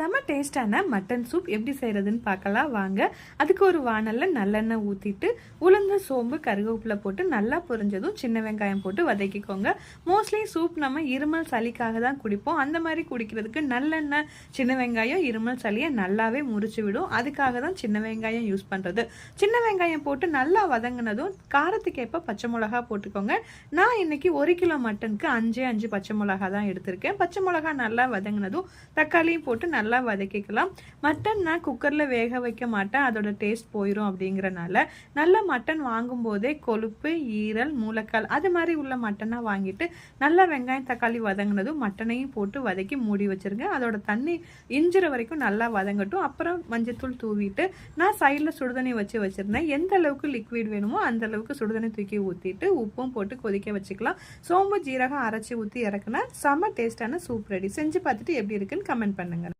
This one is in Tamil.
செம்ம டேஸ்டான மட்டன் சூப் எப்படி செய்கிறதுன்னு பார்க்கலாம் வாங்க. அதுக்கு ஒரு வானலில் நல்லெண்ணெய் ஊற்றிட்டு உளுந்து சோம்பு கருவேப்பிலை போட்டு நல்லா பொரிஞ்சதும் சின்ன வெங்காயம் போட்டு வதக்கிக்கோங்க. மோஸ்ட்லி சூப் நம்ம இருமல் சளிக்காக தான் குடிப்போம். அந்த மாதிரி குடிக்கிறதுக்கு நல்லெண்ணெய் சின்ன வெங்காயம் இருமல் சளியை நல்லாவே முறிச்சு விடும். அதுக்காக தான் சின்ன வெங்காயம் யூஸ் பண்ணுறது. சின்ன வெங்காயம் போட்டு நல்லா வதங்கினதும் காரத்துக்கு ஏற்ப பச்சை மிளகா போட்டுக்கோங்க. நான் இன்னைக்கு 1 கிலோ மட்டனுக்கு 5 பச்சை மிளகா தான் எடுத்திருக்கேன். பச்சை மிளகா நல்லா வதங்கினதும் தக்காளியும் போட்டு நல்லா வதக்கிக்கலாம். மட்டன் நான் குக்கர்ல வேக வைக்க மாட்டேன், அதோட டேஸ்ட் போயிடும். அப்படிங்கறனால நல்ல மட்டன் வாங்கும் போதே கொழுப்பு, ஈரல், மூலக்கால் அது மாதிரி உள்ள மட்டனா வாங்கிட்டு நல்லா வெங்காயம் தக்காளி வதங்கினதும் மட்டனையும் போட்டு வதக்கி மூடி வச்சிருங்க. அதோட தண்ணி இஞ்சுற வரைக்கும் நல்லா வதங்கட்டும். அப்புறம் மஞ்சத்தூள் தூவிட்டு நான் சைடில் சுடுதண்ணி வச்சு வச்சிருந்தேன். எந்த அளவுக்கு லிக்விட் வேணுமோ அந்த அளவுக்கு சுடுதண்ணி தூக்கி ஊற்றிட்டு உப்பும் போட்டு கொதிக்க வச்சுக்கலாம். சோம்பு ஜீரகம் அரைச்சி ஊற்றி இறக்குனா செம்ம டேஸ்டான சூப் ரெடி. செஞ்சு பார்த்துட்டு எப்படி இருக்குன்னு கமெண்ட் பண்ணுங்க.